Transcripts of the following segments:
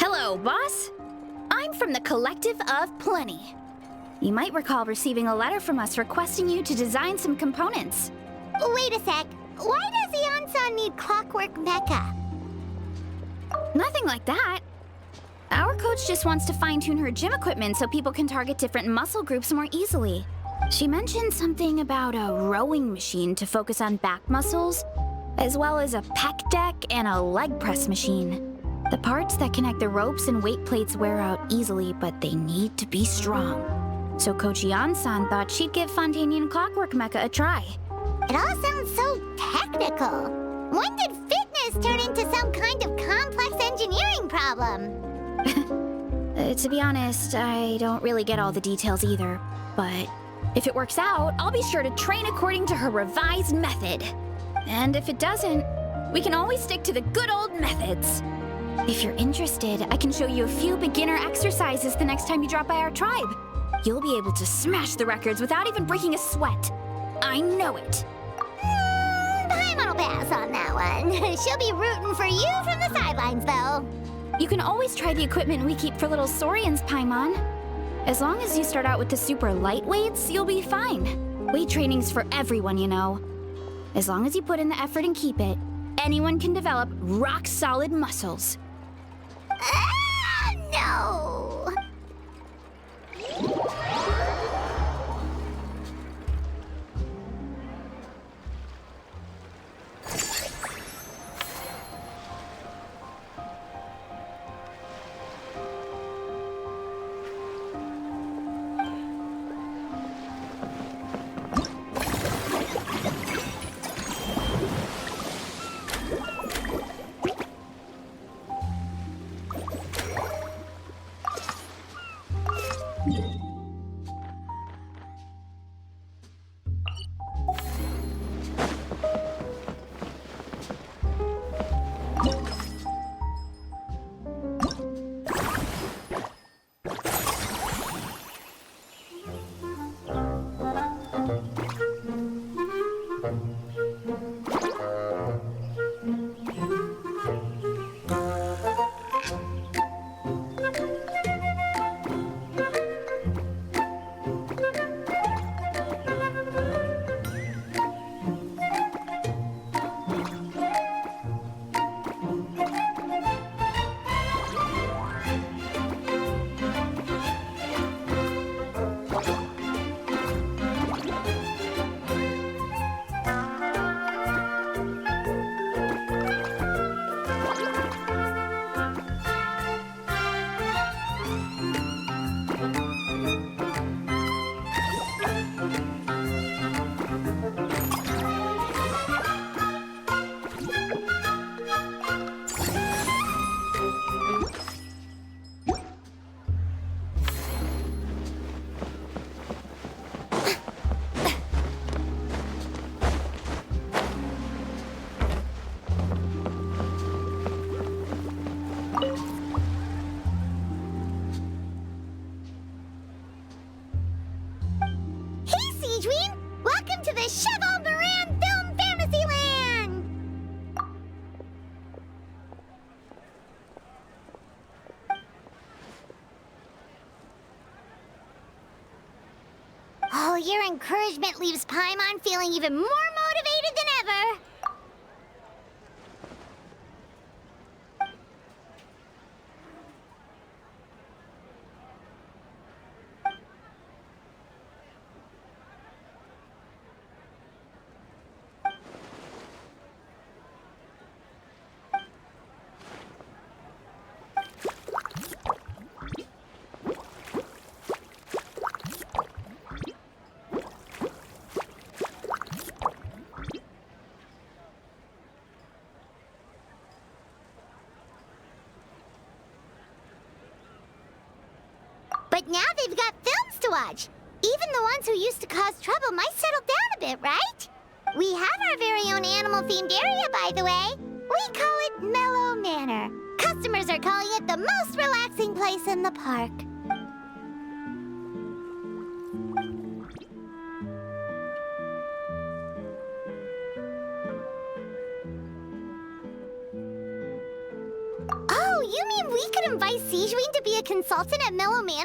Hello, boss. I'm from the Collective of Plenty. You might recall receiving a letter from us requesting you to design some components. Wait a sec. Why does Eon-san need Clockwork Mecha? Nothing like that. Our coach just wants to fine-tune her gym equipment so people can target different muscle groups more easily. She mentioned something about a rowing machine to focus on back muscles, as well as a pec deck and a leg press machine. The parts that connect the ropes and weight plates wear out easily, but they need to be strong. So Coach Eon-san thought she'd give Fontanian Clockwork Mecha a try. It all sounds so technical. When did fitness turn into some kind of complex engineering problem? To be honest, I don't really get all the details either. But if it works out, I'll be sure to train according to her revised method. And if it doesn't, we can always stick to the good old methods. If you're interested, I can show you a few beginner exercises the next time you drop by our tribe. You'll be able to smash the records without even breaking a sweat. I know it. Paimon will pass on that one. She'll be rooting for you from the sidelines, though. You can always try the equipment we keep for little Saurians, Paimon. As long as you start out with the super light weights, you'll be fine. Weight training's for everyone, you know. As long as you put in the effort and keep it, anyone can develop rock-solid muscles. No! Welcome to the Cheval Moran Film Fantasyland! Oh, your encouragement leaves Paimon feeling even more motivated than ever. But now they've got films to watch. Even the ones who used to cause trouble might settle down a bit, right? We have our very own animal-themed area, by the way. We call it Mellow Manor. Customers are calling it the most relaxing place in the park. Oh, you mean we could invite Sejuine to be a consultant at Mellow Manor?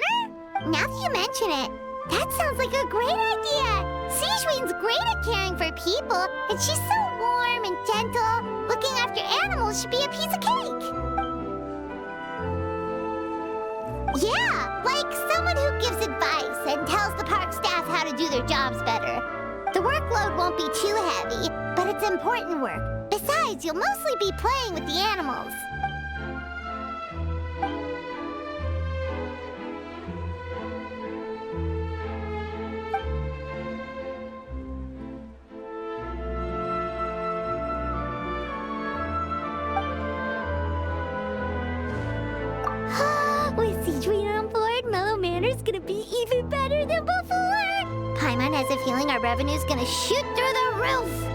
Now that you mention it, that sounds like a great idea! Sejuine's great at caring for people, and she's so warm and gentle. Looking after animals should be a piece of cake. Yeah, like someone who gives advice and tells the park staff how to do their jobs better. The workload won't be too heavy, but it's important work. Besides, you'll mostly be playing with the animals. With Sejuine on board, Mellow Manor's gonna be even better than before! Paimon has a feeling our revenue's gonna shoot through the roof!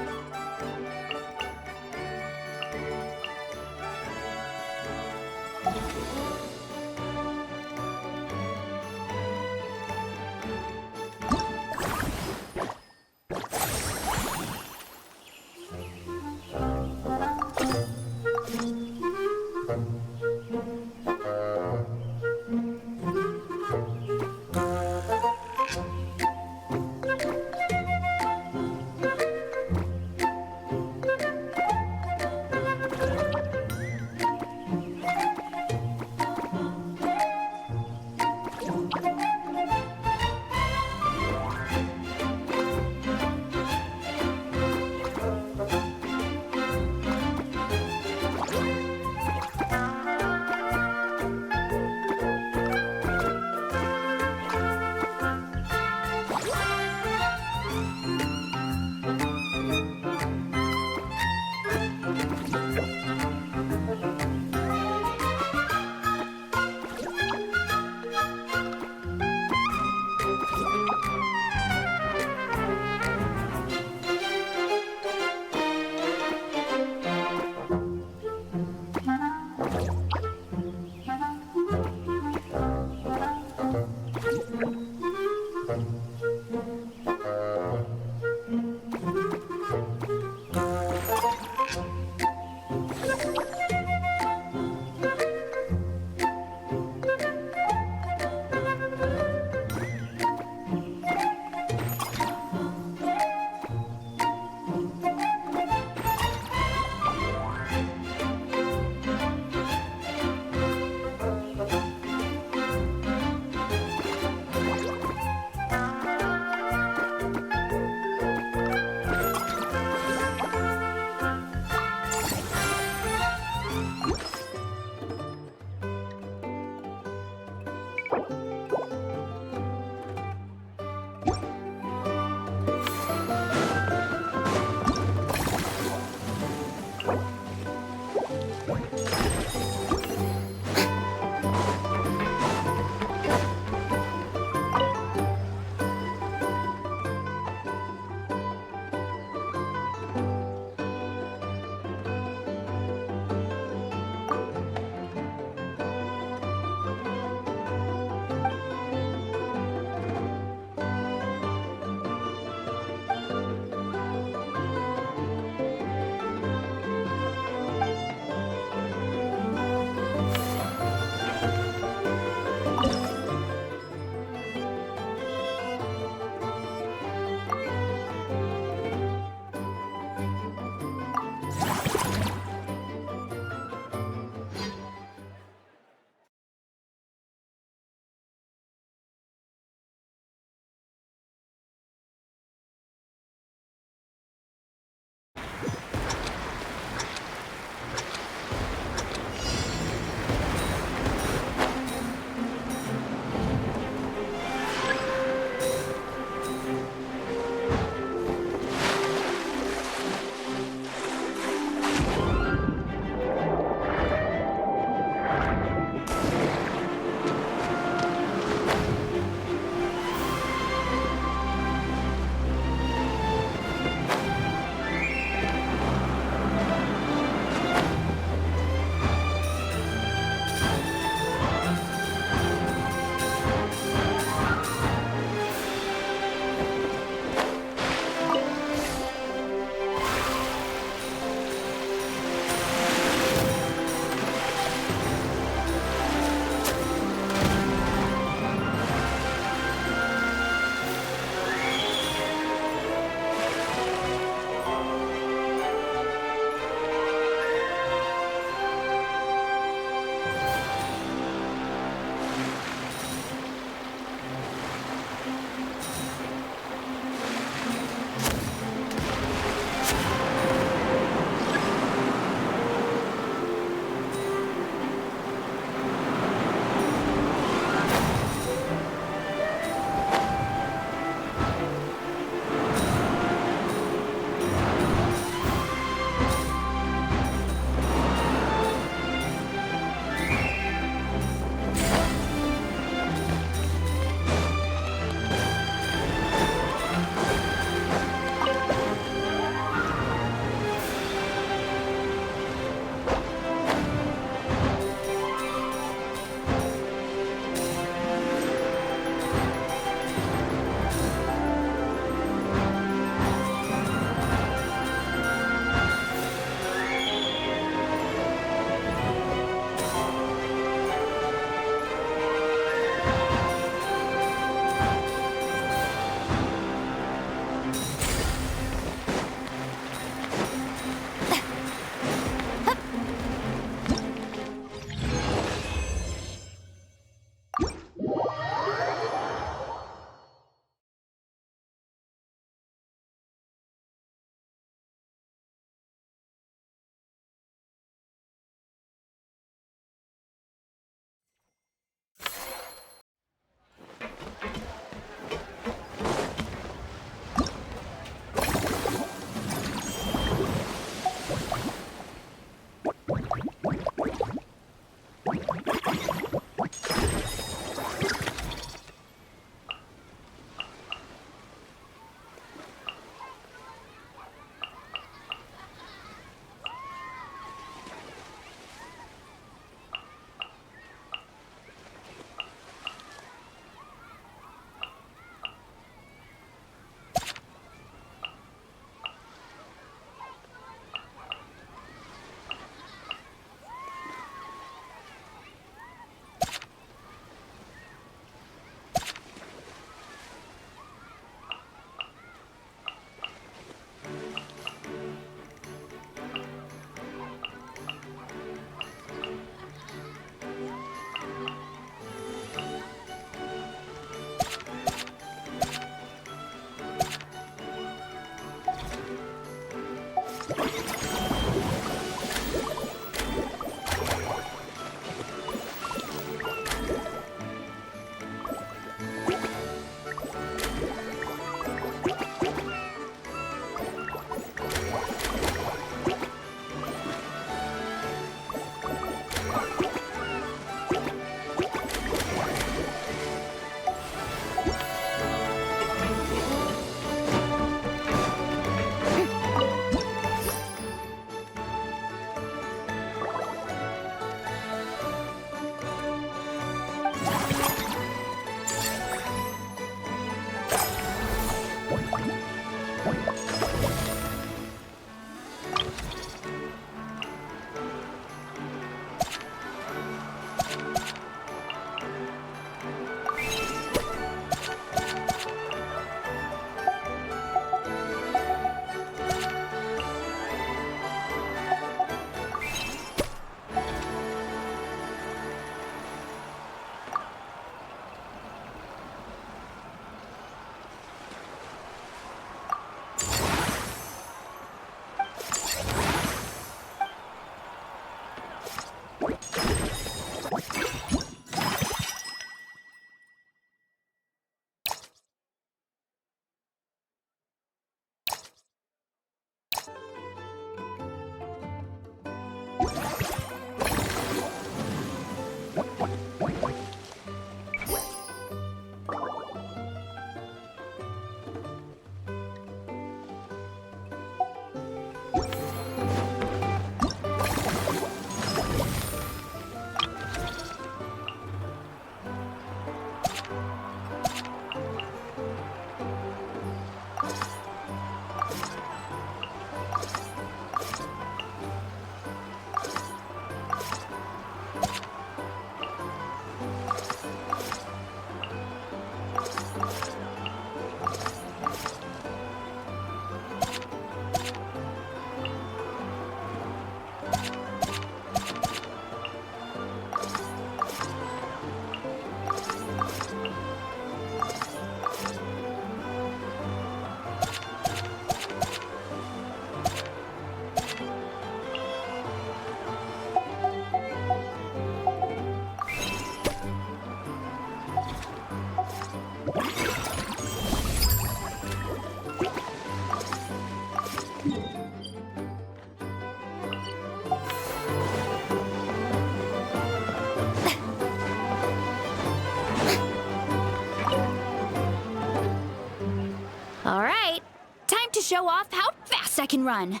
show off how fast I can run.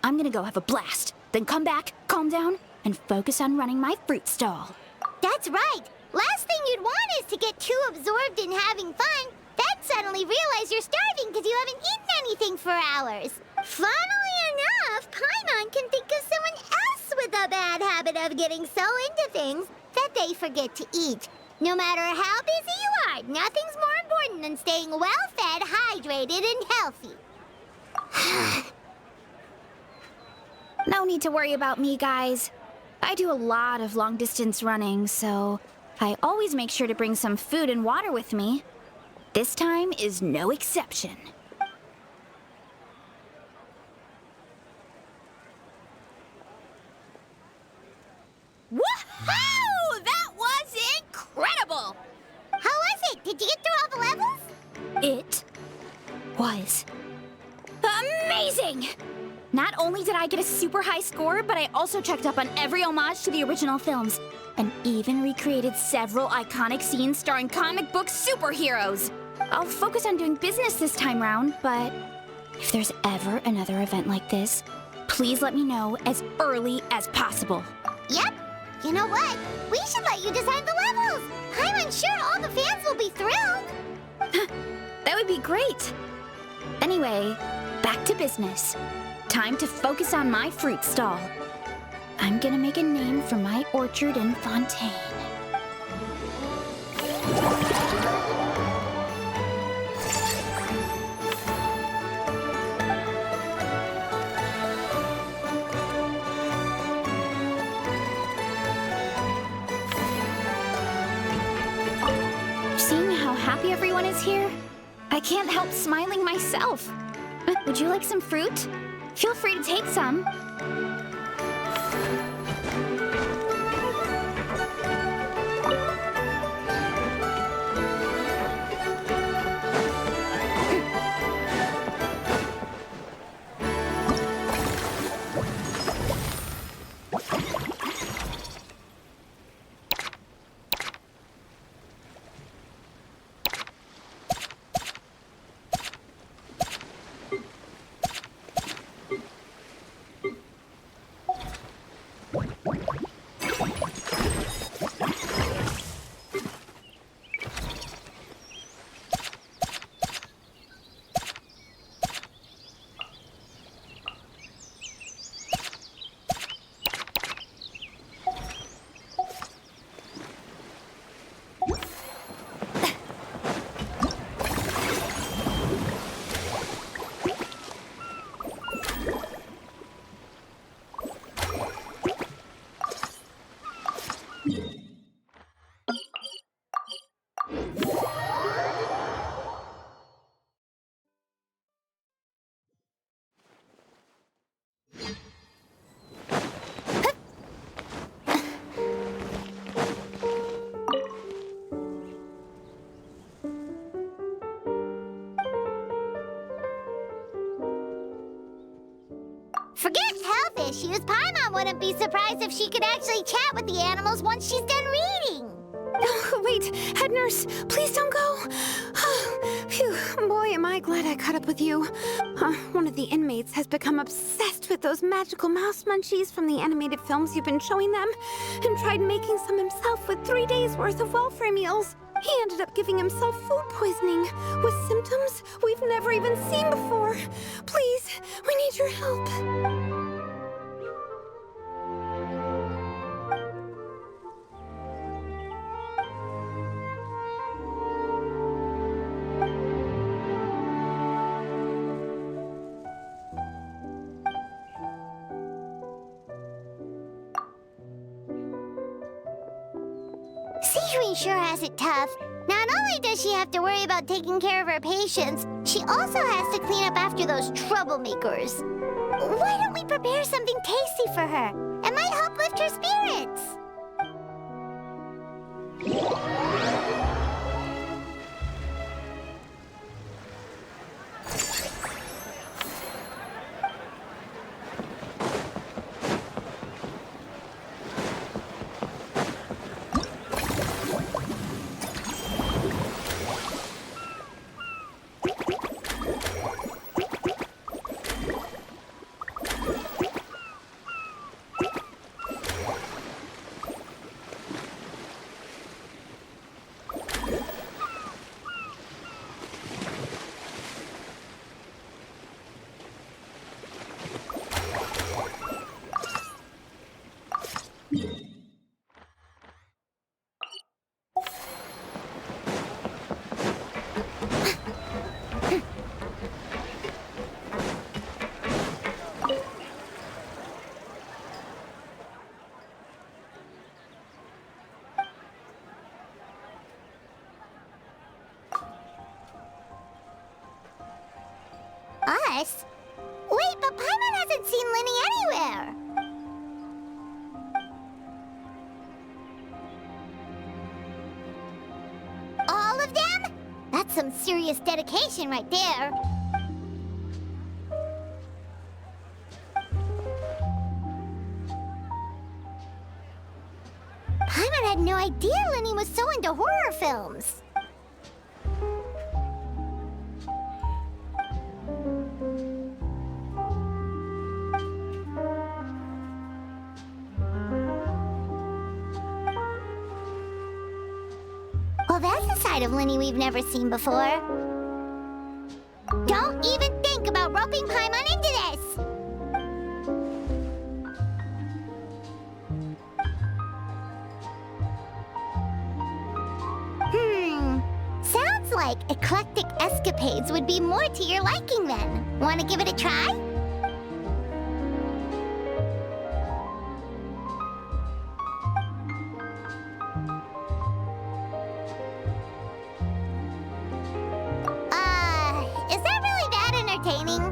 I'm gonna go have a blast, then come back, calm down, and focus on running my fruit stall. That's right. Last thing you'd want is to get too absorbed in having fun, then suddenly realize you're starving because you haven't eaten anything for hours. Funnily enough, Paimon can think of someone else with a bad habit of getting so into things that they forget to eat. No matter how busy you are, nothing's more important than staying well-fed, hydrated, and healthy. No need to worry about me, guys. I do a lot of long-distance running, so I always make sure to bring some food and water with me. This time is no exception. Woohoo! That was incredible! How was it? Did you get through all the levels? It was amazing! Not only did I get a super high score, but I also checked up on every homage to the original films, and even recreated several iconic scenes starring comic book superheroes. I'll focus on doing business this time round, but if there's ever another event like this, please let me know as early as possible. Yep. You know what? We should let you design the levels. I'm sure all the fans will be thrilled. That would be great. Anyway, back to business. Time to focus on my fruit stall. I'm gonna make a name for my orchard and fontaine. Seeing how happy everyone is here, I can't help smiling myself. Would you like some fruit? Feel free to take some. Forget health issues. Paimon wouldn't be surprised if she could actually chat with the animals once she's done reading. Wait, head nurse, please don't go. Phew, boy, am I glad I caught up with you. One of the inmates has become obsessed with those magical mouse munchies from the animated films you've been showing them, and tried making some himself with 3 days' worth of welfare meals. He ended up giving himself food poisoning, with symptoms we've never even seen before. Please, we need your help. Sijui sure has it tough. Not only does she have to worry about taking care of her patients, she also has to clean up after those troublemakers. Why don't we prepare something tasty for her? It might help lift her spirits. guess. Wait, but Paimon hasn't seen Linny anywhere. All of them? That's some serious dedication right there. Paimon had no idea Linny was so into horror films. Well, that's a side of Linny we've never seen before. Don't even think about roping Paimon into this! Sounds like eclectic escapades would be more to your liking then. Want to give it a try? Is that really that entertaining?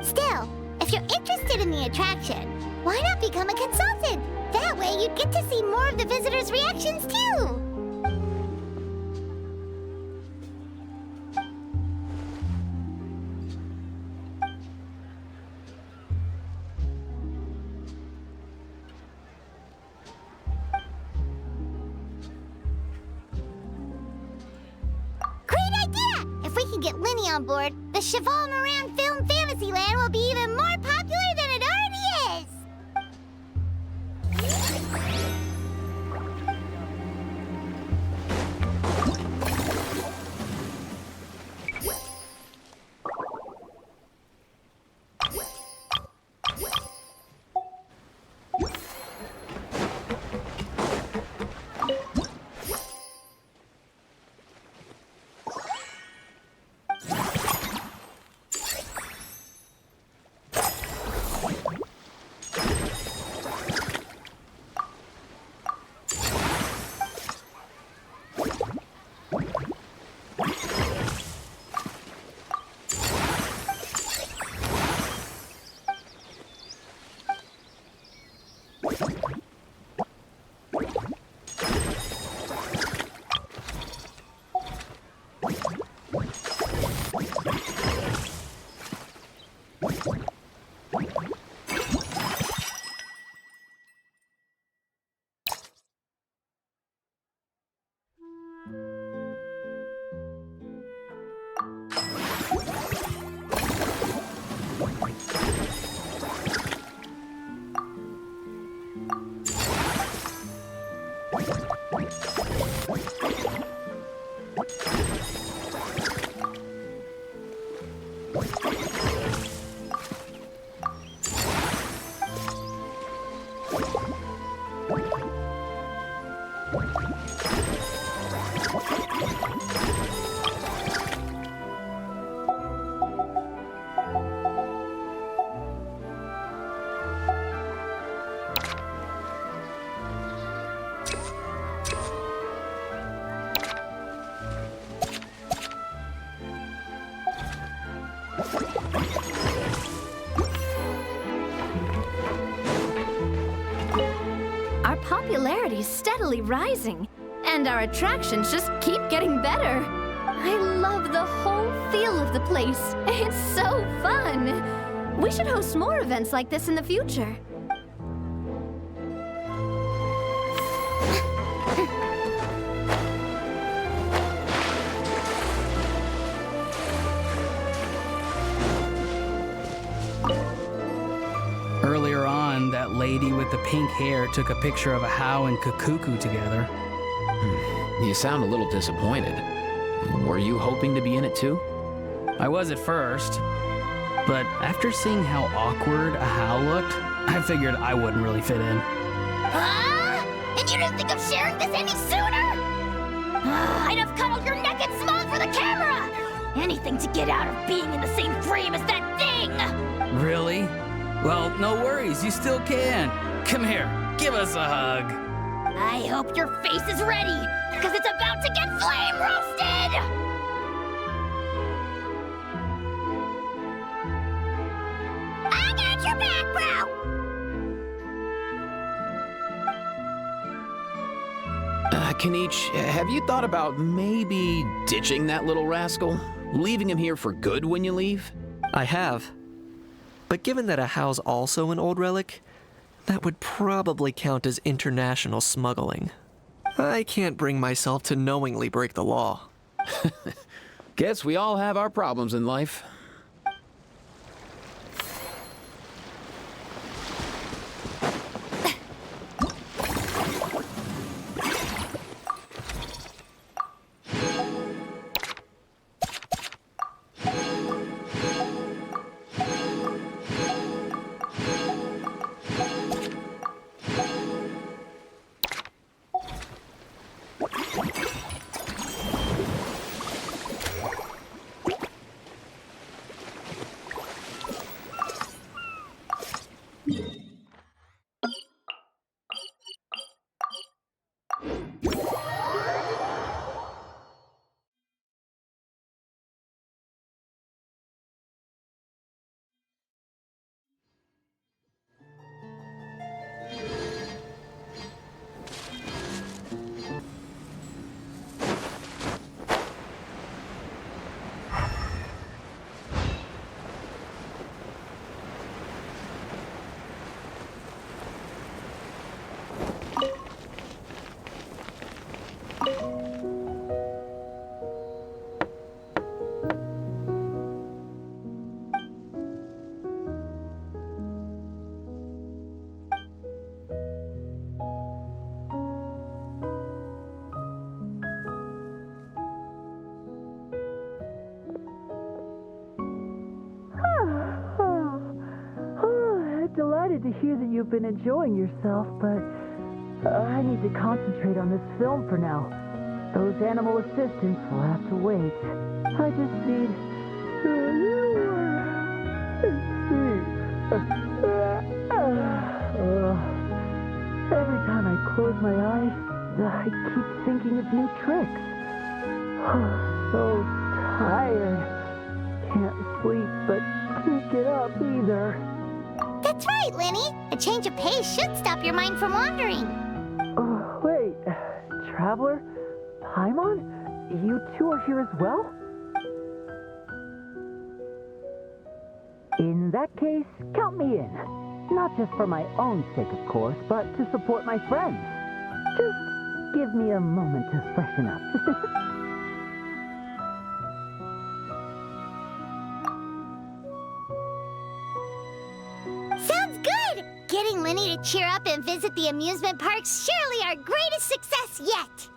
Still, if you're interested in the attraction, why not become a consultant? That way you'd get to see more of the visitors' reactions too. Get Linny on board, the Cheval Moran Film Fantasyland will be even more popular than it already is! Our popularity is steadily rising, and our attractions just keep getting better. I love the whole feel of the place. It's so fun. We should host more events like this in the future. Earlier on, that lady with the pink hair took a picture of a How and Kakuku together. You sound a little disappointed. Were you hoping to be in it too? I was at first, but after seeing how awkward a How looked, I figured I wouldn't really fit in. Huh? And you didn't think of sharing this any sooner? I'd have cuddled your neck and smiled for the camera! Anything to get out of being in the same frame as that thing! Really? Well, no worries, you still can. Come here, give us a hug. I hope your face is ready, because it's about to get flame roasted! Kenichi, have you thought about maybe ditching that little rascal? Leaving him here for good when you leave? I have. But given that a Hao's also an old relic, that would probably count as international smuggling. I can't bring myself to knowingly break the law. Guess we all have our problems in life. Delighted to hear that you've been enjoying yourself, but I need to concentrate on this film for now. Those animal assistants will have to wait. I just need every time I close my eyes, I keep thinking of new tricks. So tired. Can't sleep, but can't get up either. That's right, Lenny. A change of pace should stop your mind from wandering. Wait, Traveler? Paimon? You two are here as well? In that case, count me in. Not just for my own sake, of course, but to support my friends. Just give me a moment to freshen up. Sounds good! Getting Lenny to cheer up and visit the amusement park's surely our greatest success yet!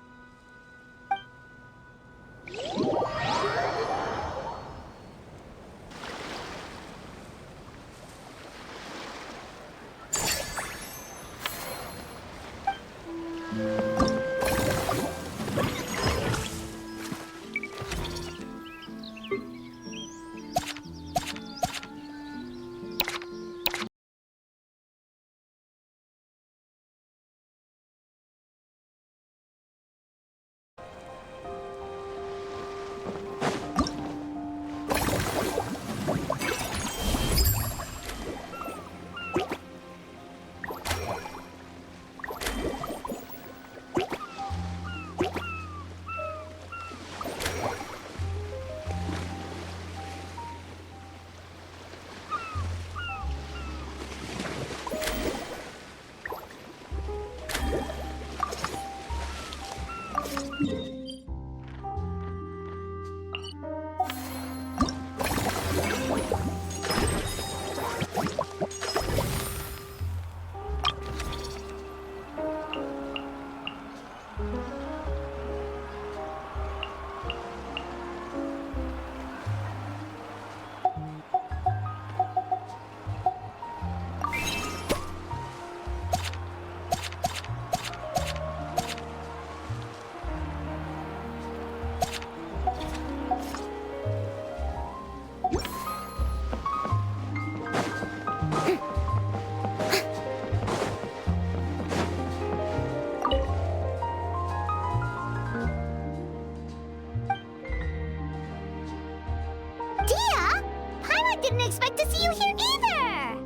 Didn't expect to see you here either!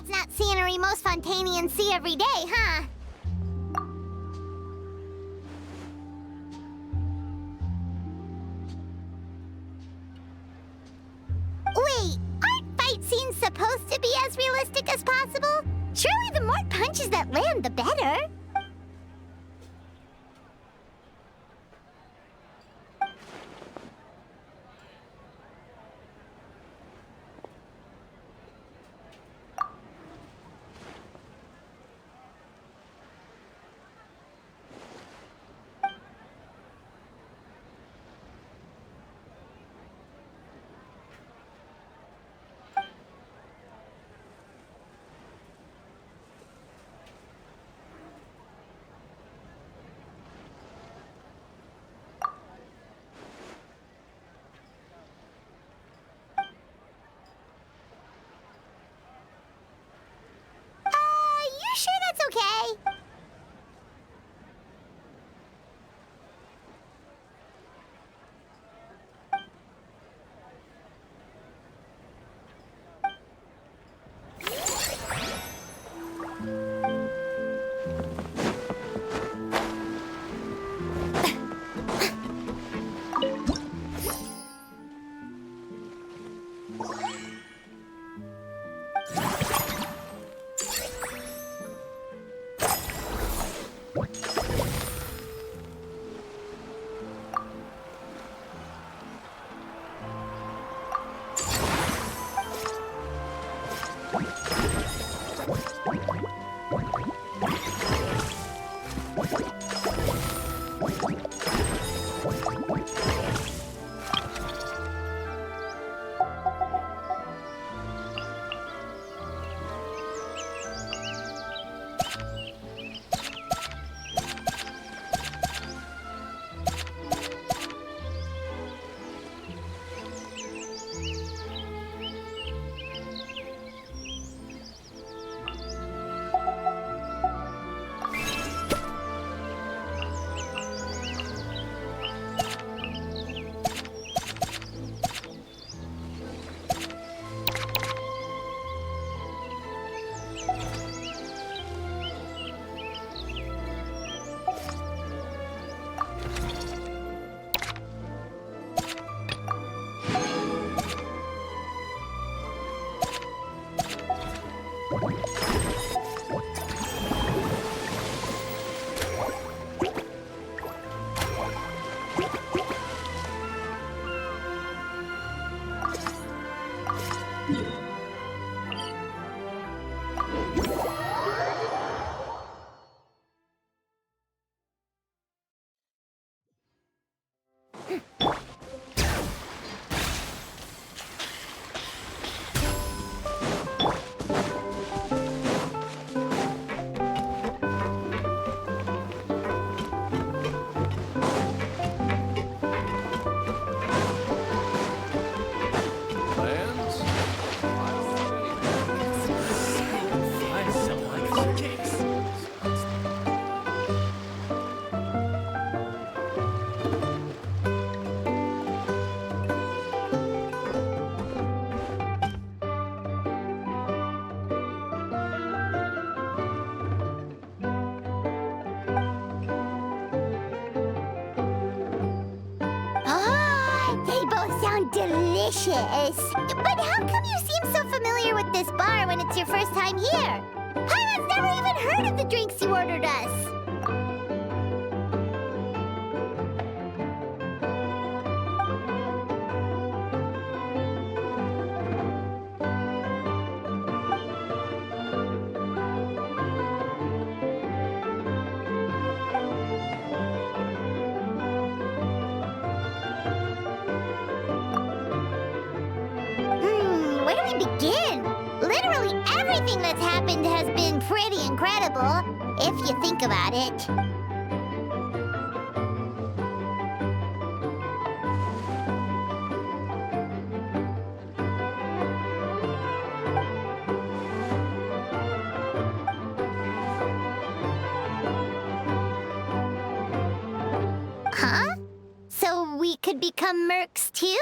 that's not scenery most Fontanians see every day, huh? Wait, aren't fight scenes supposed to be as realistic as possible? Surely the more punches that land, the better. You sure that's okay? Delicious. But how come you seem so familiar with this bar when it's your first time here? Paimon's never even heard of the drinks you ordered us. Where do we begin? Literally everything that's happened has been pretty incredible, if you think about it. Huh? So we could become mercs too?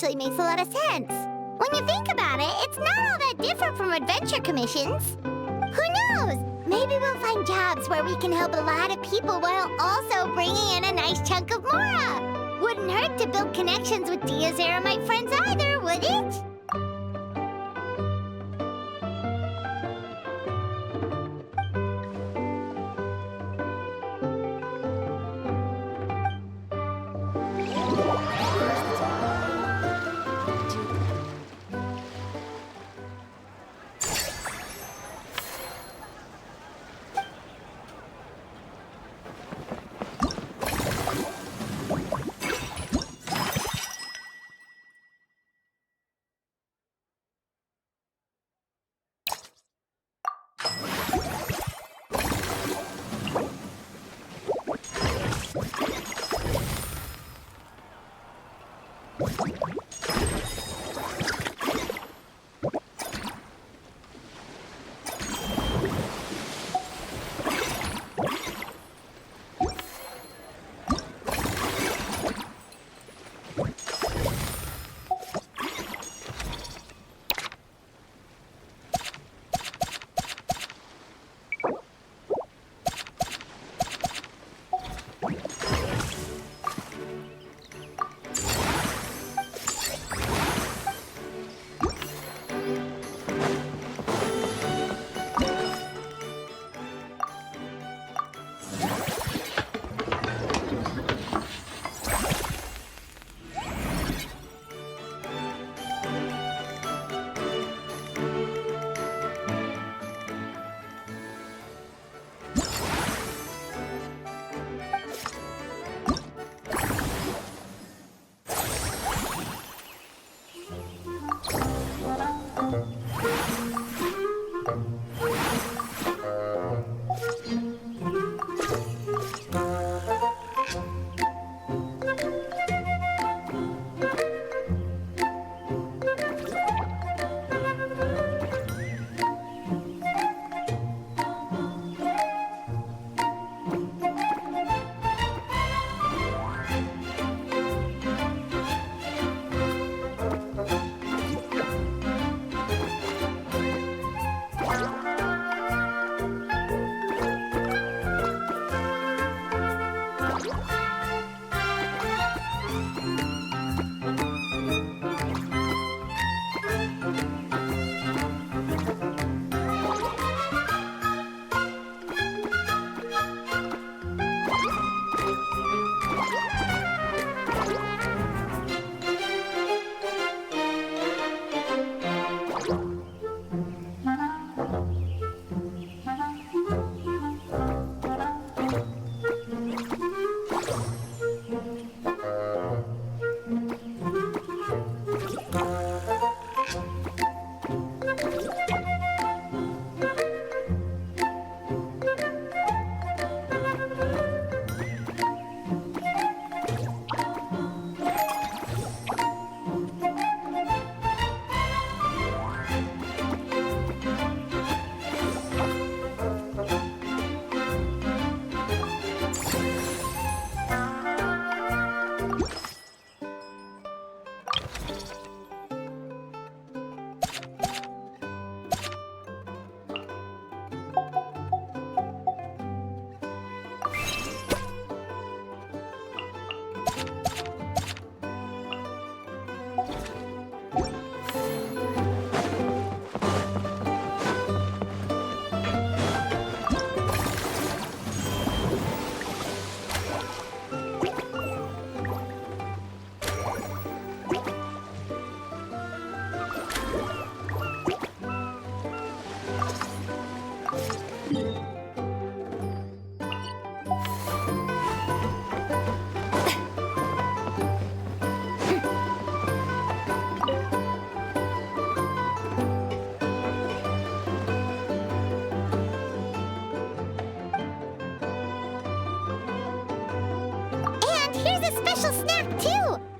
actually makes a lot of sense. When you think about it, it's not all that different from adventure commissions. Who knows? Maybe we'll find jobs where we can help a lot of people while also bringing in a nice chunk of mora. Wouldn't hurt to build connections with Dia's Eremite friends either, would it?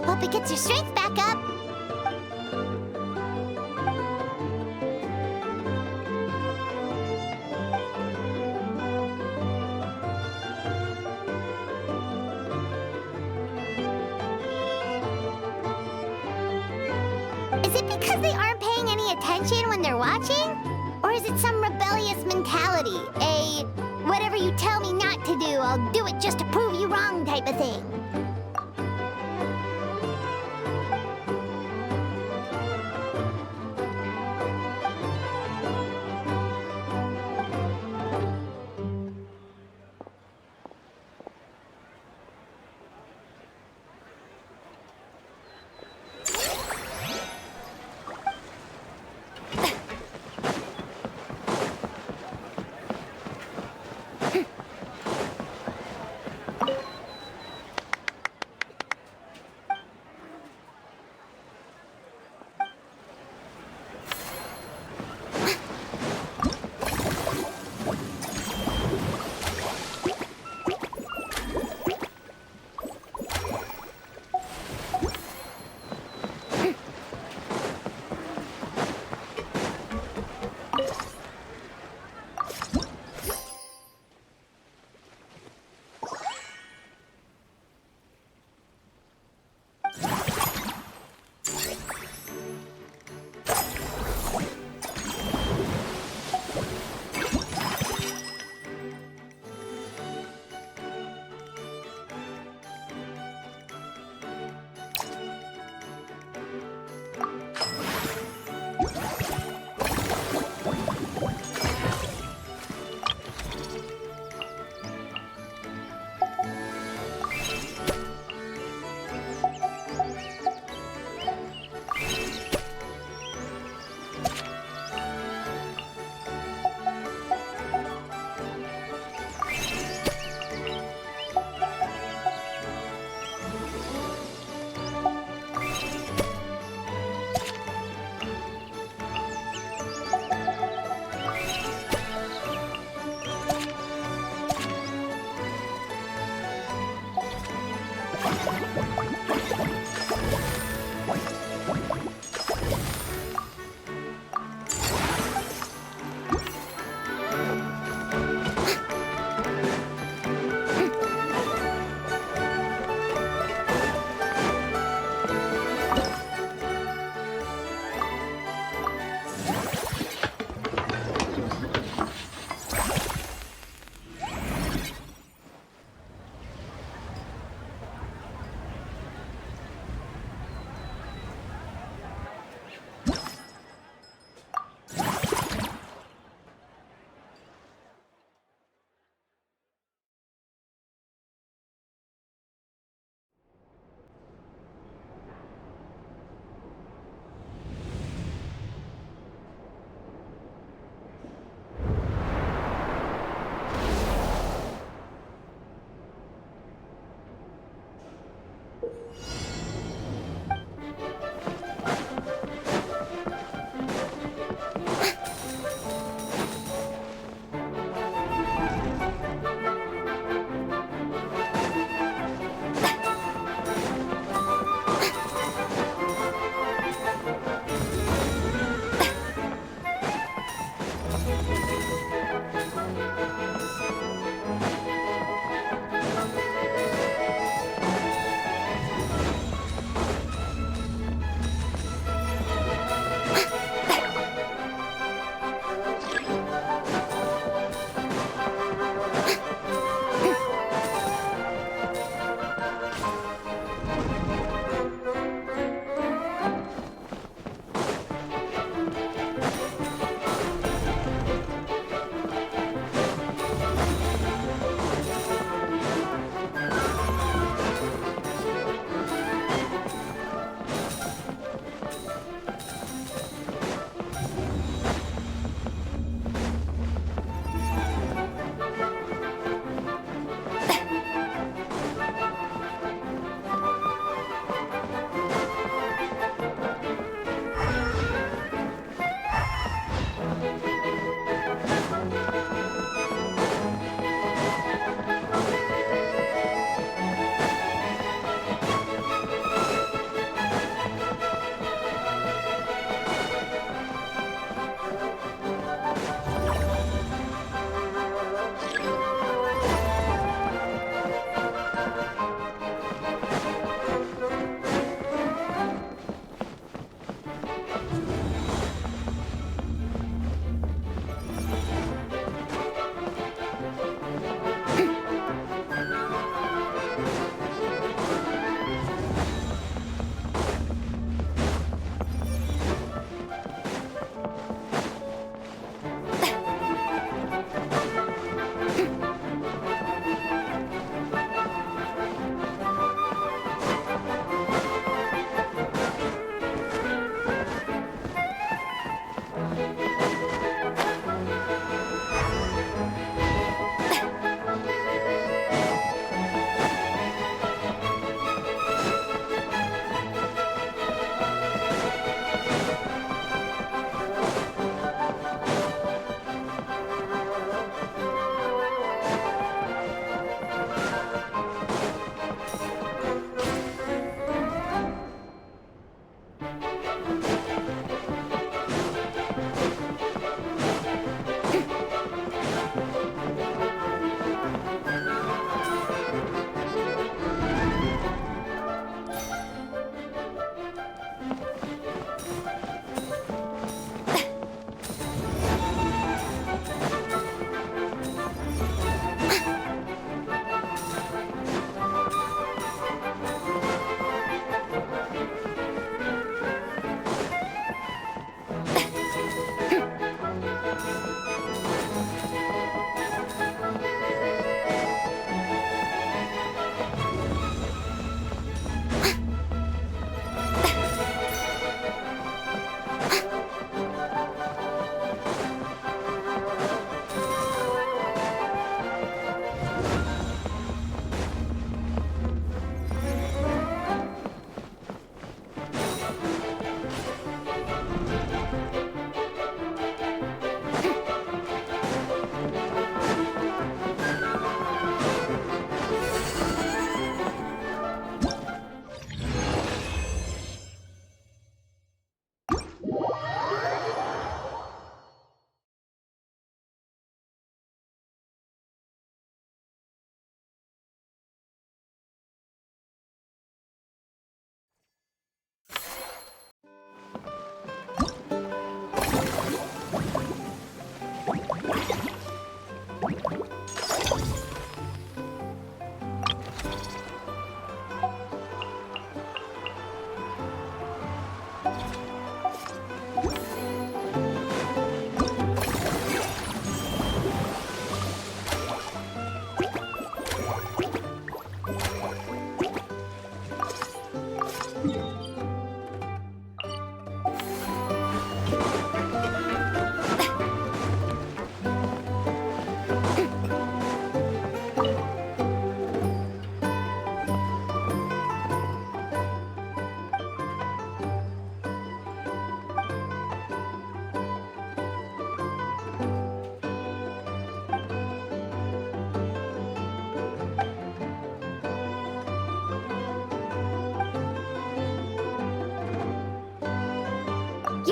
Hope it gets your strength back up. Is it because they aren't paying any attention when they're watching? Or is it some rebellious mentality? A whatever you tell me not to do, I'll do it just to prove you wrong type of thing?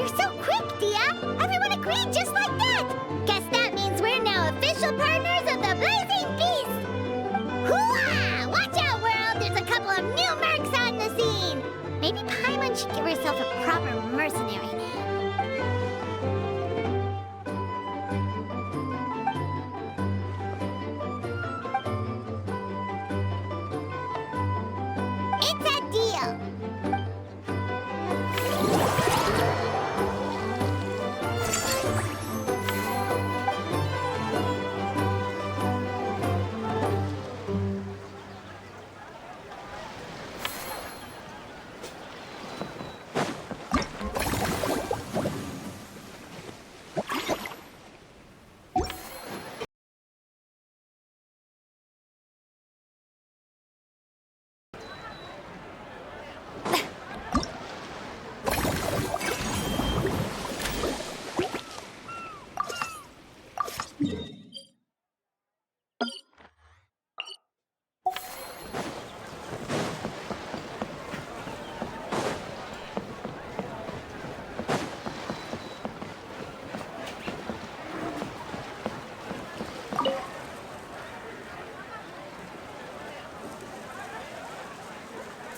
You're so quick, Dia! Everyone agreed just like that! Guess that means we're now official partners of the Blazing Beast! Hooah! Watch out, world! There's a couple of new mercs on the scene! Maybe Paimon should give herself a proper mercenary name. It's a deal!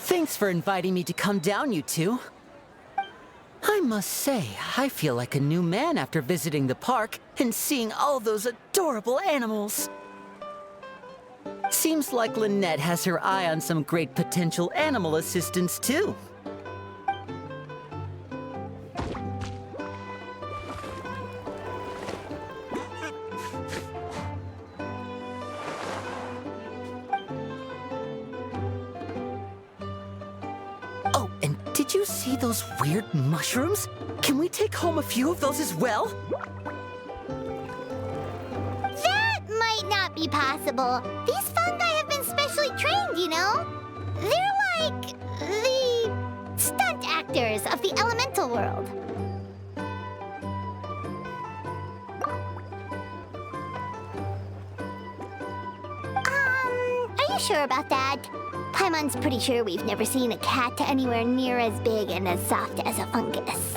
Thanks for inviting me to come down, you two. I must say, I feel like a new man after visiting the park and seeing all those adorable animals. Seems like Lynette has her eye on some great potential animal assistants, too. Oh, and did you see those weird mushrooms? Can we take home a few of those as well? That might not be possible. These fungi have been specially trained, you know? They're like the stunt actors of the elemental world. Are you sure about that? Paimon's pretty sure we've never seen a cat anywhere near as big and as soft as a fungus.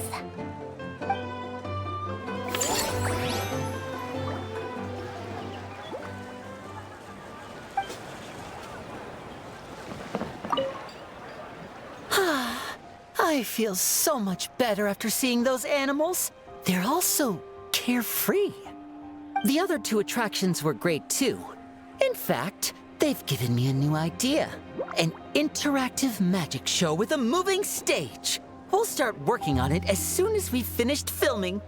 I feel so much better after seeing those animals. They're all so carefree. The other two attractions were great too. In fact, they've given me a new idea. An interactive magic show with a moving stage. We'll start working on it as soon as we've finished filming.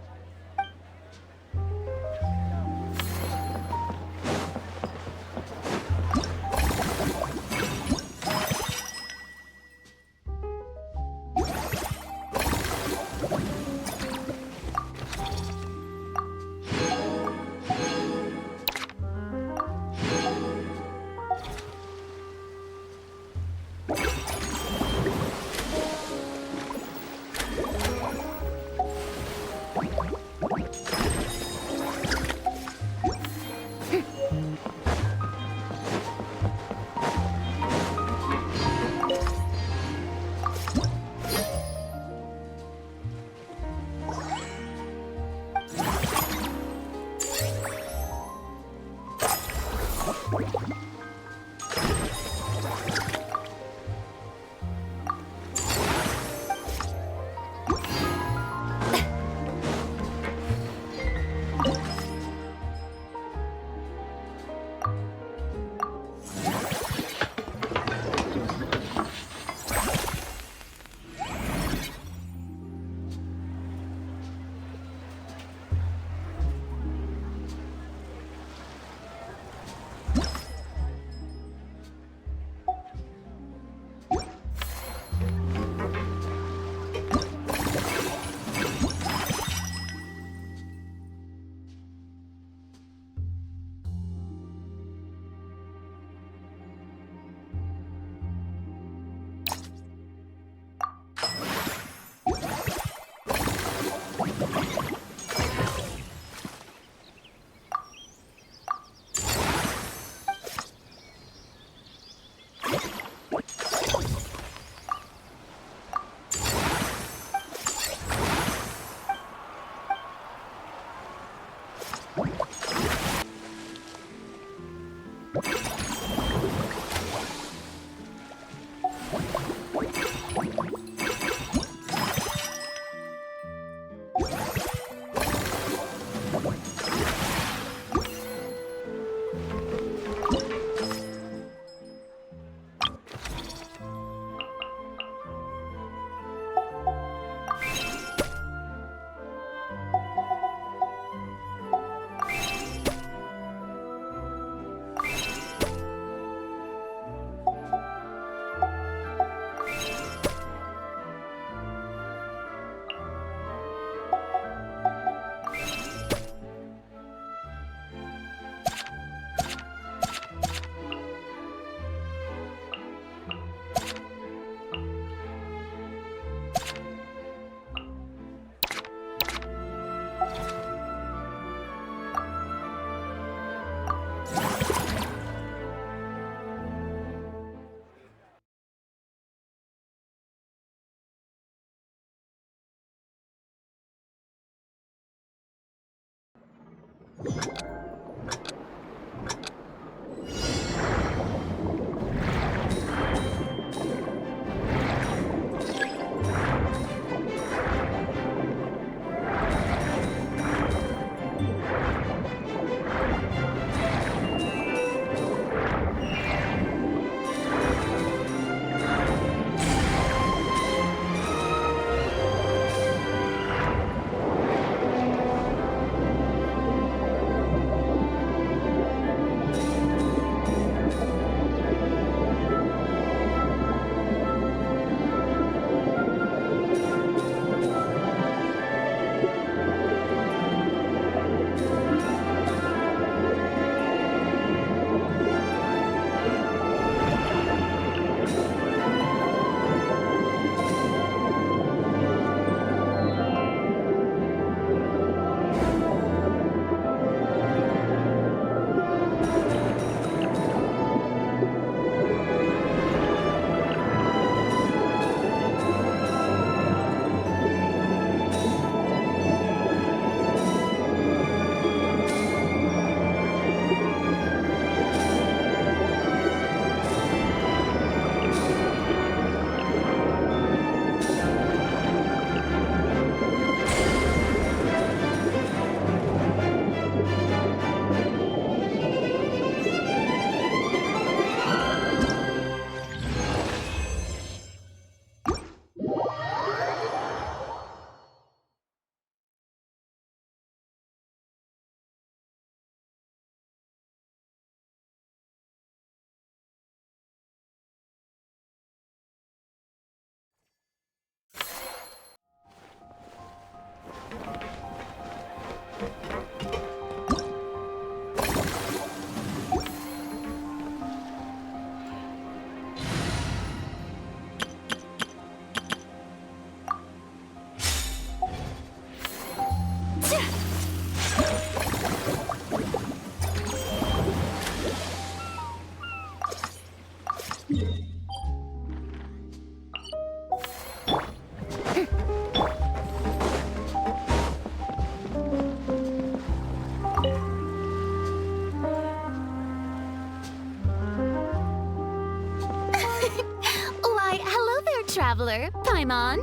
Why, hello there, traveler. Paimon.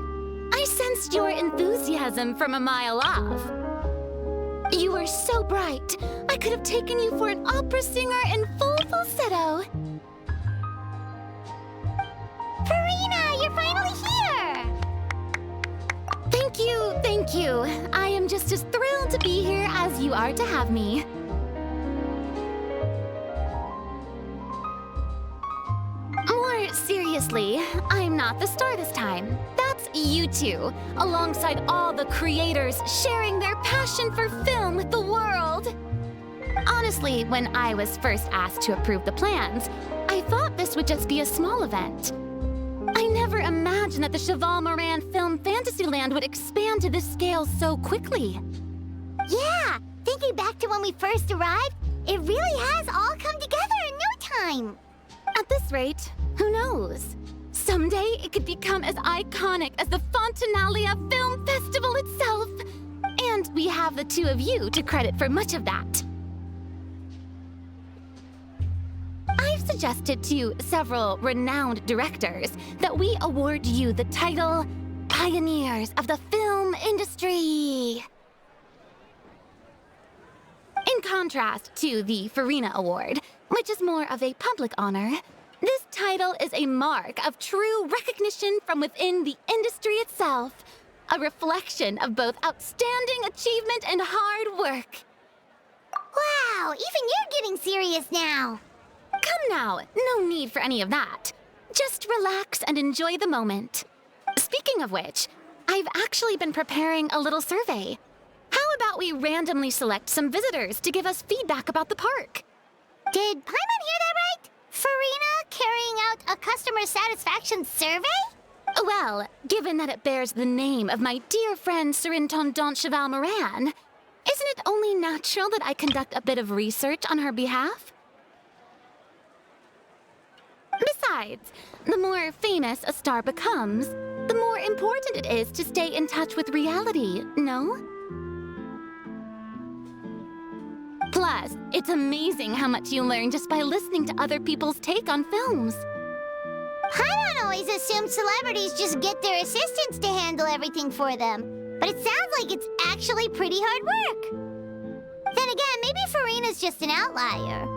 I sensed your enthusiasm from a mile off. You were so bright, I could have taken you for an opera singer in full falsetto. Farina, you're finally here! Thank you. I am just as thrilled to be here as you are to have me. More seriously, I'm not the star this time. That's you two, alongside all the creators sharing their passion for film with the world. Honestly, when I was first asked to approve the plans, I thought this would just be a small event. I never imagined that the Cheval Moran Film Fantasyland would expand to this scale so quickly. Yeah, thinking back to when we first arrived, it really has all come together in no time. At this rate, who knows? Someday it could become as iconic as the Fontanalia Film Festival itself. And we have the two of you to credit for much of that. I've suggested to several renowned directors that we award you the title Pioneers of the Film Industry. In contrast to the Farina Award, which is more of a public honor, this title is a mark of true recognition from within the industry itself, a reflection of both outstanding achievement and hard work. Wow, even you're getting serious now. Come now, no need for any of that. Just relax and enjoy the moment. Speaking of which, I've actually been preparing a little survey. How about we randomly select some visitors to give us feedback about the park? Did Paimon hear that right? Farina carrying out a customer satisfaction survey? Well, given that it bears the name of my dear friend Surintendant Cheval Moran, isn't it only natural that I conduct a bit of research on her behalf? Besides, the more famous a star becomes, the more important it is to stay in touch with reality, no? Plus, it's amazing how much you learn just by listening to other people's take on films. I don't always assume celebrities just get their assistants to handle everything for them. But it sounds like it's actually pretty hard work. Then again, maybe Farina's just an outlier.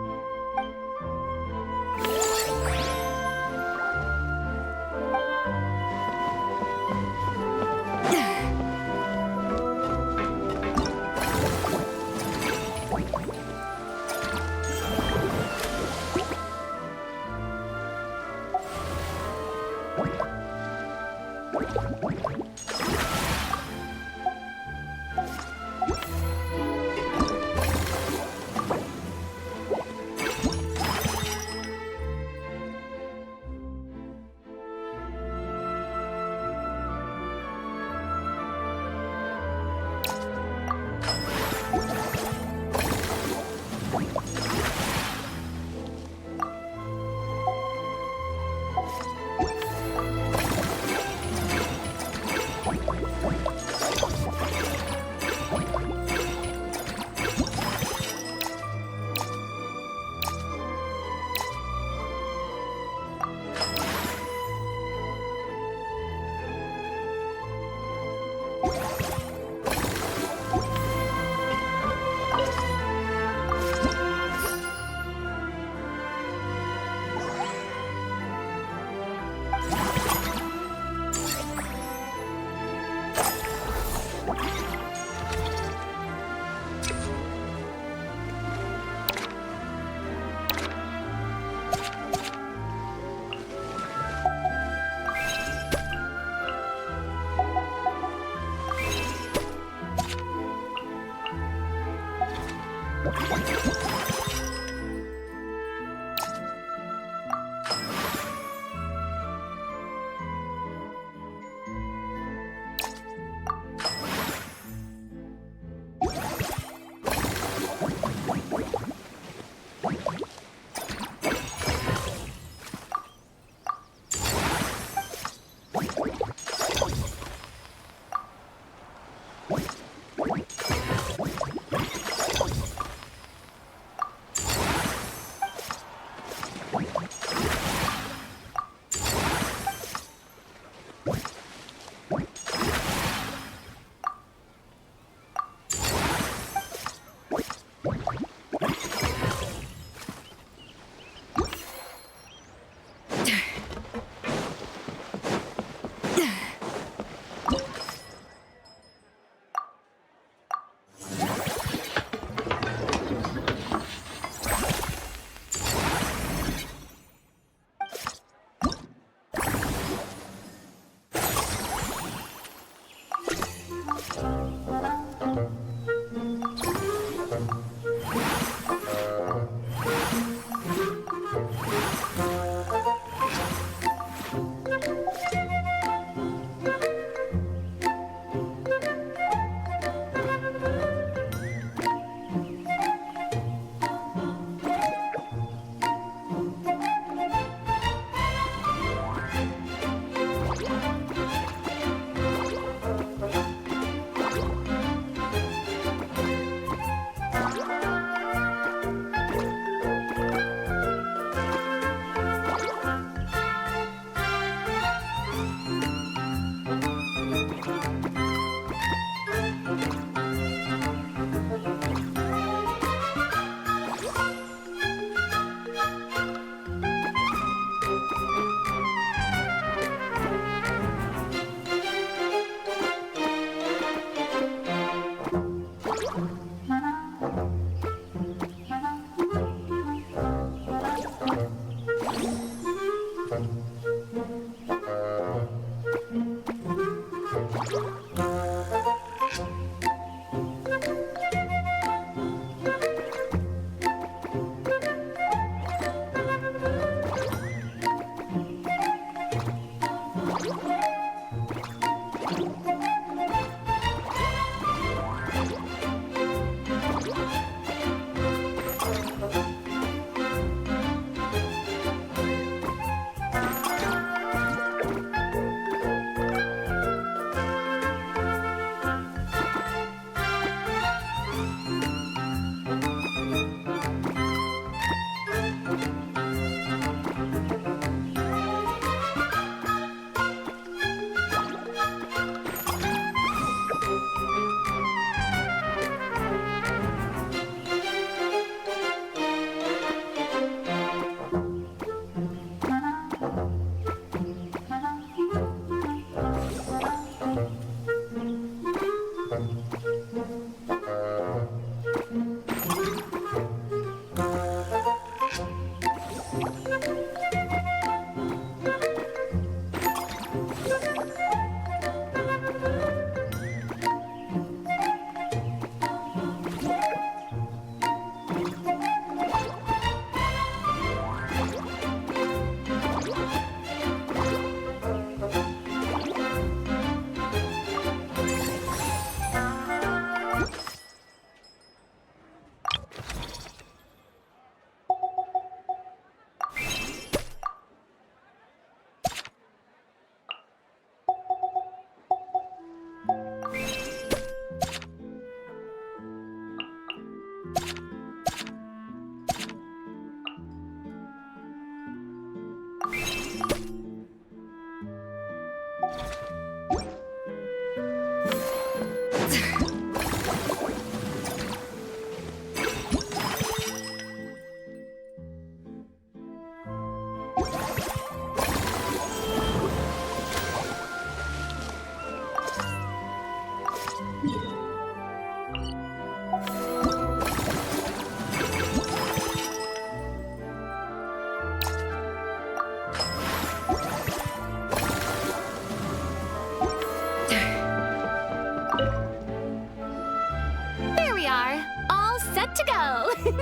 To go.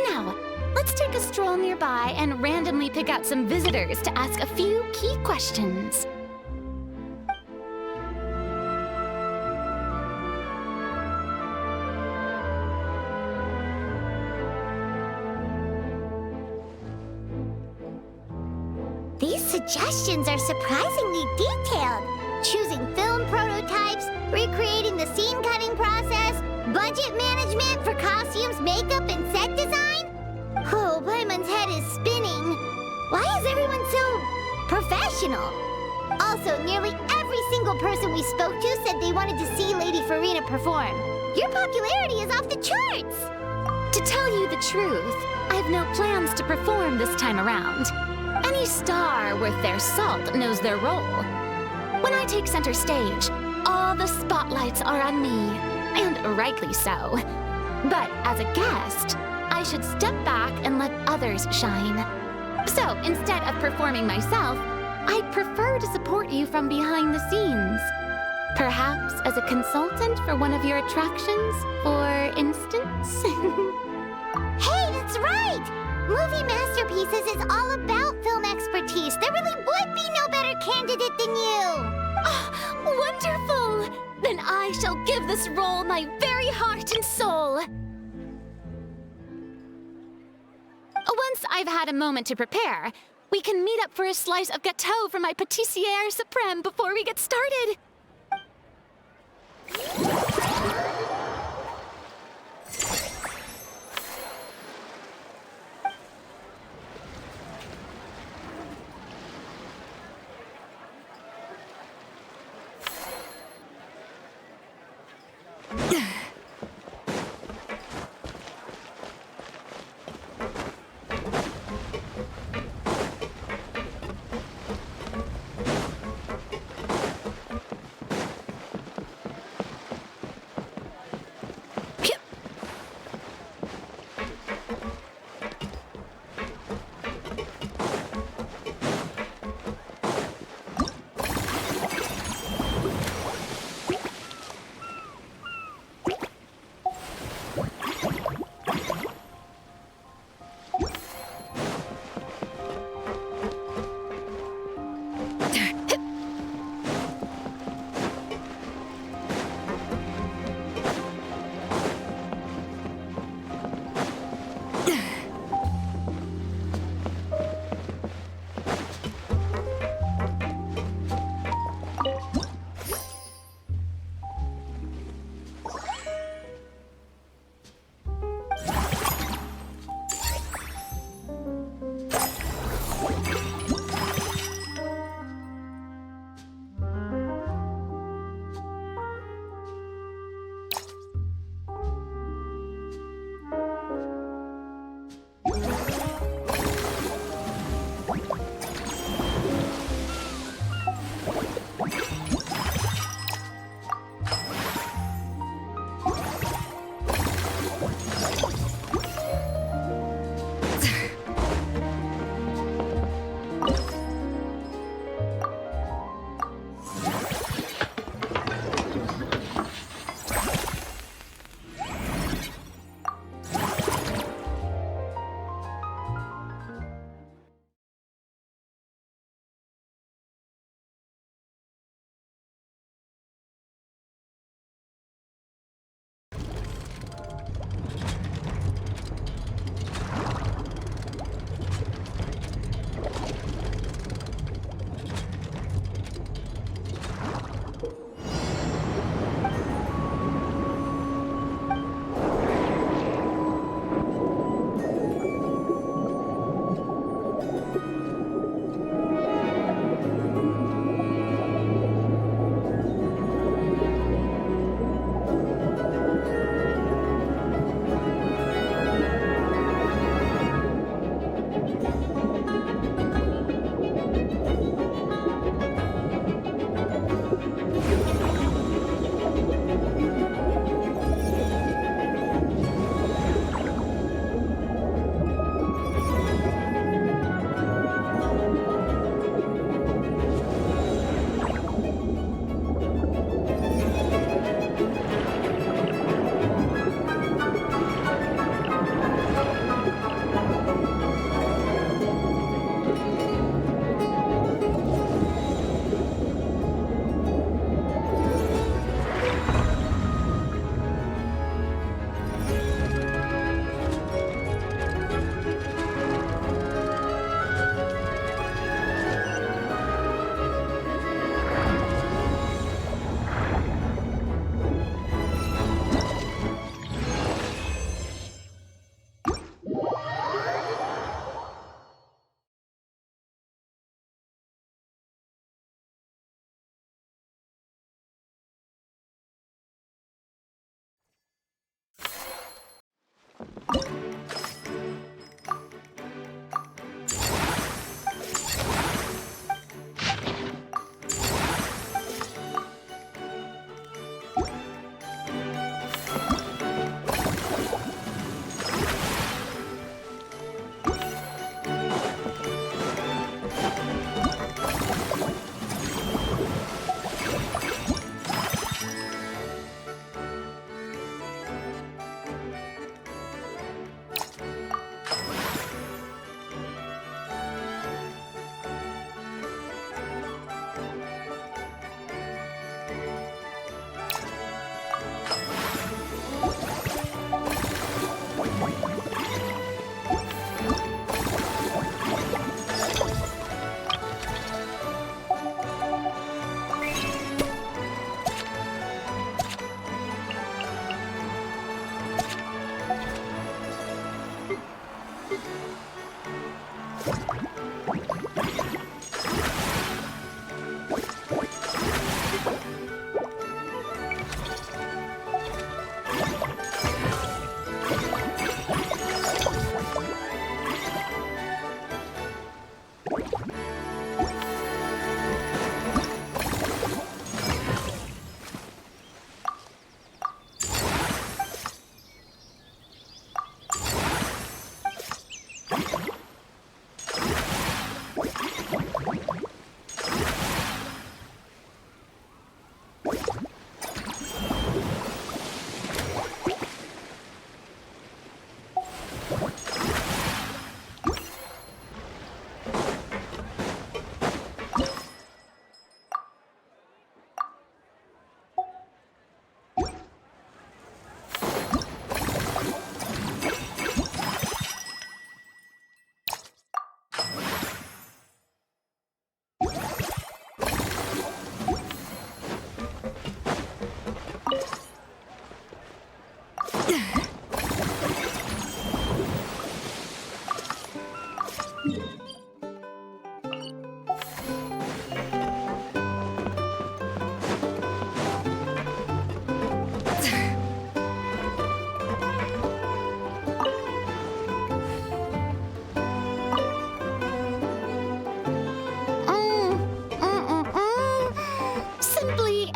Now, let's take a stroll nearby and randomly pick out some visitors to ask a few key questions. These suggestions are surprisingly detailed. Choosing film prototypes, recreating the scene cutting process, budget management for costumes, makeup, and set design? Oh, Paimon's head is spinning. Why is everyone so professional? Also, nearly every single person we spoke to said they wanted to see Lady Farina perform. Your popularity is off the charts. To tell you the truth, I have no plans to perform this time around. Any star worth their salt knows their role. When I take center stage, all the spotlights are on me, and rightly so. But as a guest, I should step back and let others shine. So instead of performing myself, I'd prefer to support you from behind the scenes. Perhaps as a consultant for one of your attractions, for instance? Hey, that's right! Movie Masterpieces is all about film expertise. There really would be no better candidate than you! Oh, wonderful! Then I shall give this role my very heart and soul. Once I've had a moment to prepare, we can meet up for a slice of gâteau from my pâtissière suprême before we get started.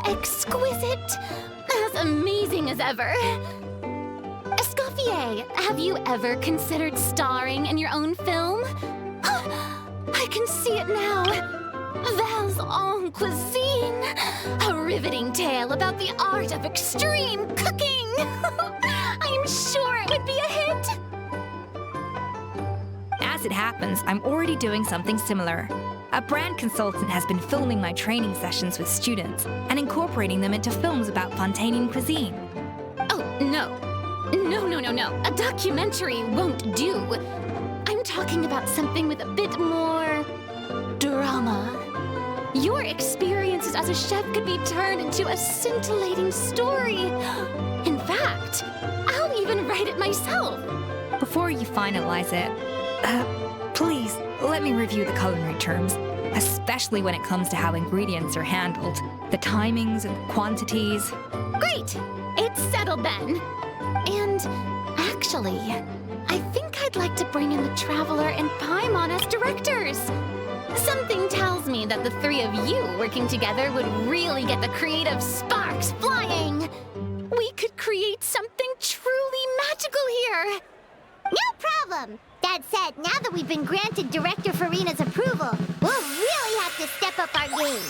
Exquisite! As amazing as ever! Escoffier, have you ever considered starring in your own film? I can see it now! Val's en cuisine! A riveting tale about the art of extreme cooking! I'm sure it would be a hit! As it happens, I'm already doing something similar. A brand consultant has been filming my training sessions with students and incorporating them into films about Fontanian cuisine. Oh, no. No. A documentary won't do. I'm talking about something with a bit more drama. Your experiences as a chef could be turned into a scintillating story. In fact, I'll even write it myself. Before you finalize it, please let me review the culinary terms, especially when it comes to how ingredients are handled, the timings and quantities. Great! It's settled then. And actually, I think I'd like to bring in the Traveler and Paimon as directors. Something tells me that the three of you working together would really get the creative sparks flying. We could create something truly magical here. No problem! That said, now that we've been granted Director Farina's approval, we'll really have to step up our game.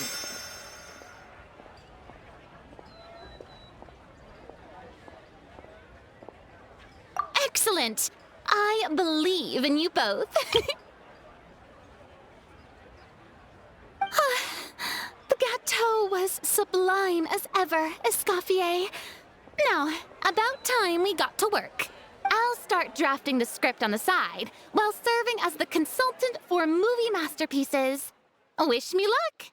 Excellent! I believe in you both. The gâteau was sublime as ever, Escoffier. Now, about time we got to work. I'll start drafting the script on the side while serving as the consultant for movie masterpieces. Wish me luck!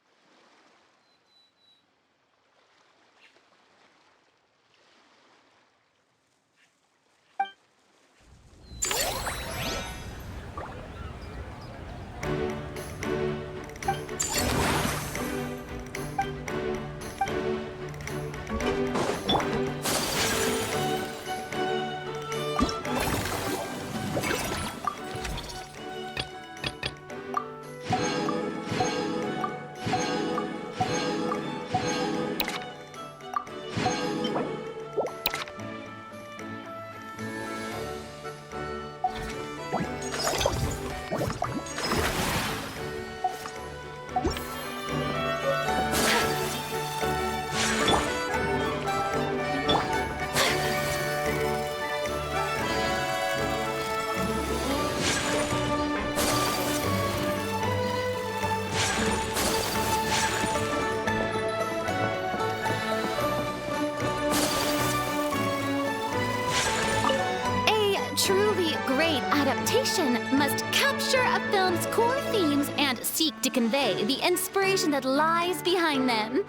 Truly great adaptation must capture a film's core themes and seek to convey the inspiration that lies behind them.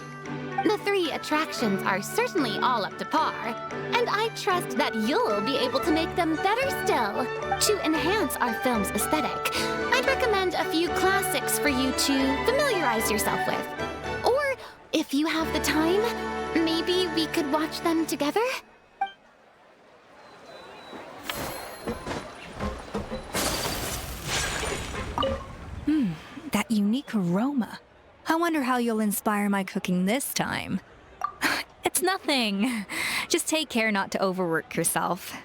The 3 attractions are certainly all up to par, and I trust that you'll be able to make them better still. To enhance our film's aesthetic, I'd recommend a few classics for you to familiarize yourself with. Or, if you have the time, maybe we could watch them together? That unique aroma. I wonder how you'll inspire my cooking this time. It's nothing. Just take care not to overwork yourself.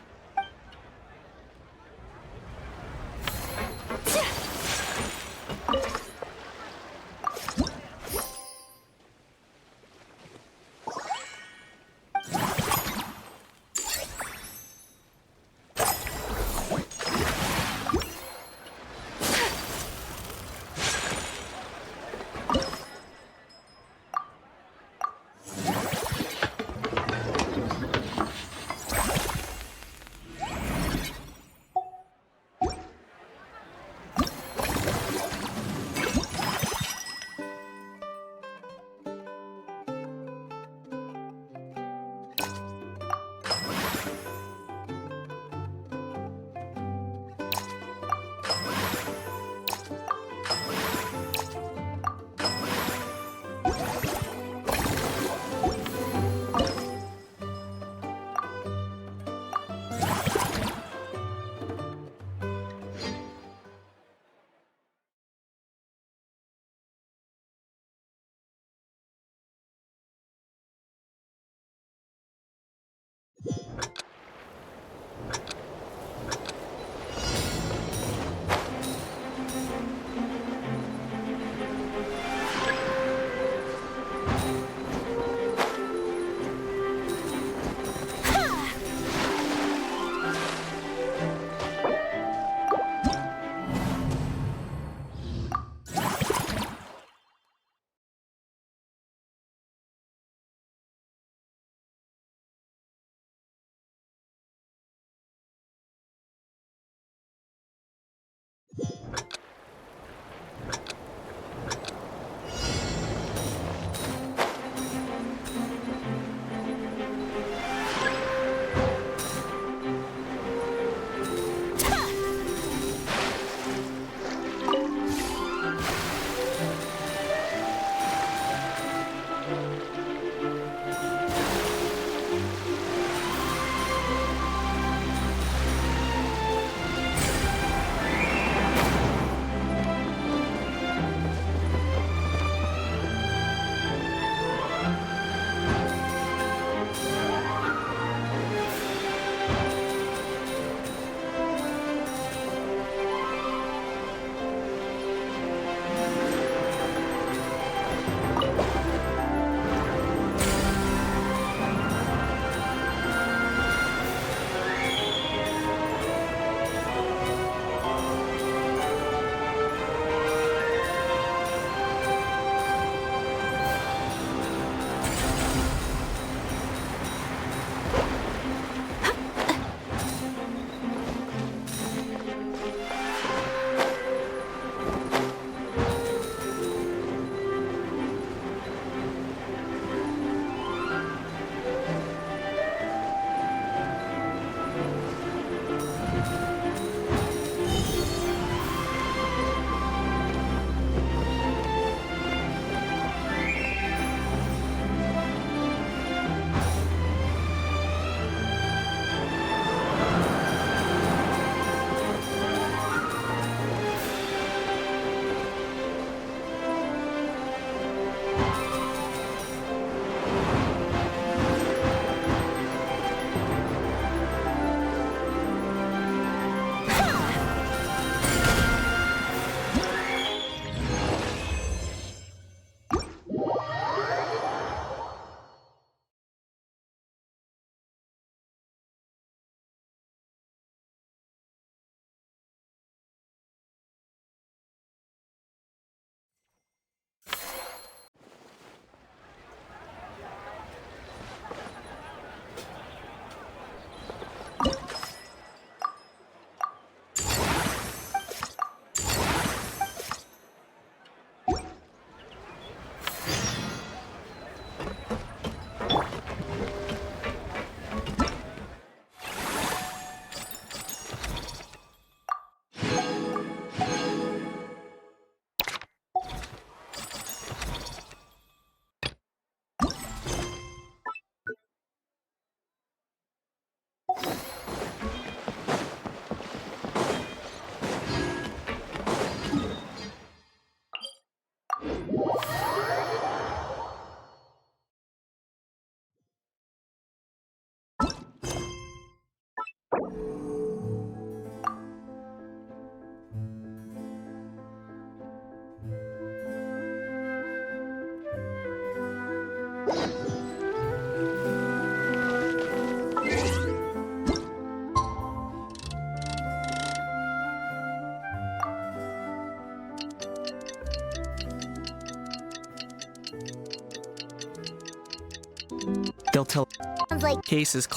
They'll tell Sounds like cases.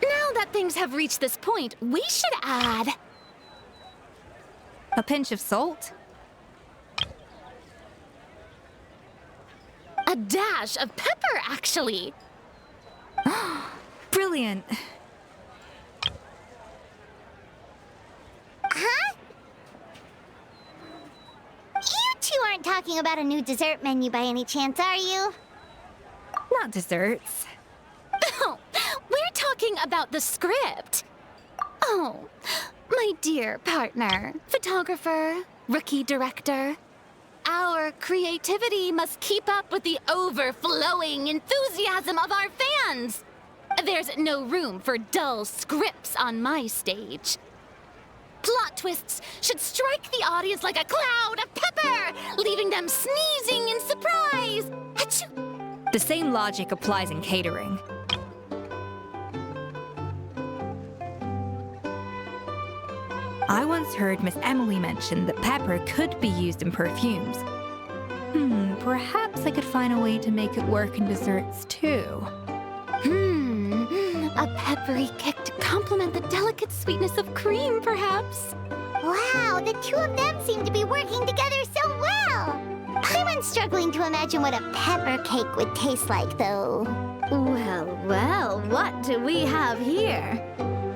Now that things have reached this point, we should add... A pinch of salt? a dash of pepper, actually. Brilliant. Huh? You two aren't talking about a new dessert menu by any chance, are you? Not desserts. Oh, we're talking about the script. Oh, my dear partner, photographer, rookie director. Our creativity must keep up with the overflowing enthusiasm of our fans. There's no room for dull scripts on my stage. Plot twists should strike the audience like a cloud of pepper, leaving them sneezing in surprise. Achoo! The same logic applies in catering. I once heard Miss Emily mention that pepper could be used in perfumes. Perhaps I could find a way to make it work in desserts too. A peppery kick to complement the delicate sweetness of cream, perhaps. Wow, the two of them seem to be working together so well. I'm struggling to imagine what a pepper cake would taste like, though. Well, what do we have here?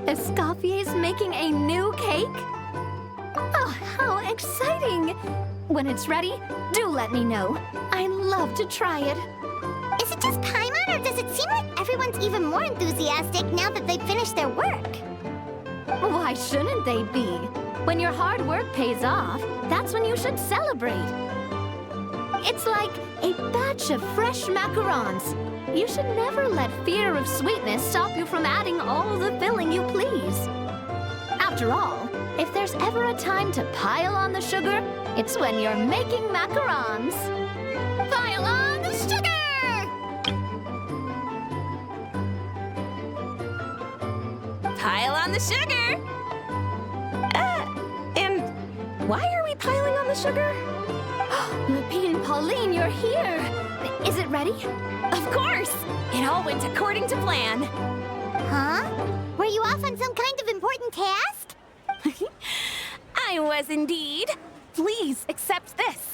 Escoffier's making a new cake? Oh, how exciting! When it's ready, do let me know. I'd love to try it. Is it just Paimon, or does it seem like everyone's even more enthusiastic now that they've finished their work? Why shouldn't they be? When your hard work pays off, that's when you should celebrate. It's like a batch of fresh macarons. You should never let fear of sweetness stop you from adding all the filling you please. After all, if there's ever a time to pile on the sugar, it's when you're making macarons. Pile on the sugar! Pile on the sugar! And why are we piling on the sugar? Lupine and Pauline, you're here! Is it ready? Of course! It all went according to plan. Huh? Were you off on some kind of important task? I was indeed. Please accept this.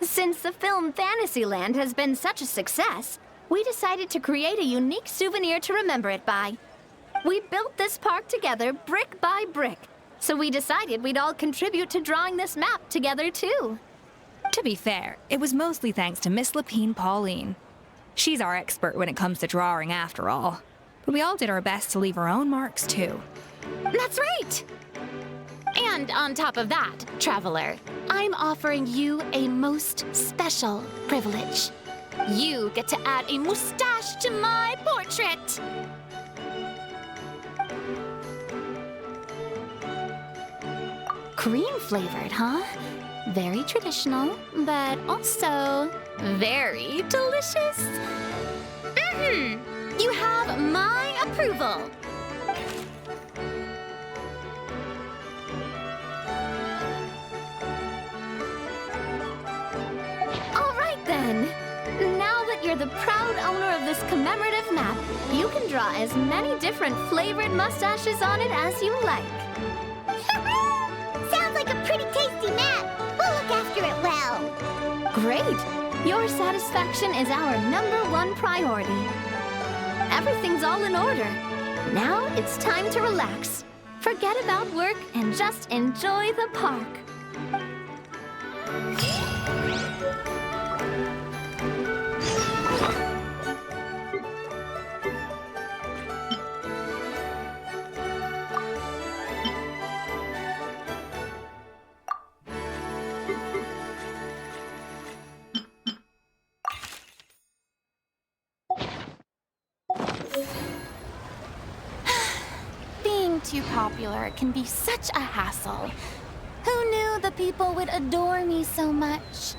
Since the film Fantasyland has been such a success, we decided to create a unique souvenir to remember it by. We built this park together brick by brick, so we decided we'd all contribute to drawing this map together too. To be fair, it was mostly thanks to Miss Lupine Pauline. She's our expert when it comes to drawing after all. But we all did our best to leave our own marks too. That's right! And on top of that, Traveler, I'm offering you a most special privilege. You get to add a mustache to my portrait! Cream-flavored, huh? Very traditional, but also very delicious. You have my approval. Then, now that you're the proud owner of this commemorative map, you can draw as many different flavored mustaches on it as you like. Sounds like a pretty tasty map. We'll look after it well. Great! Your satisfaction is our #1 priority. Everything's all in order. Now it's time to relax. Forget about work and just enjoy the park. too popular can be such a hassle. Who knew the people would adore me so much?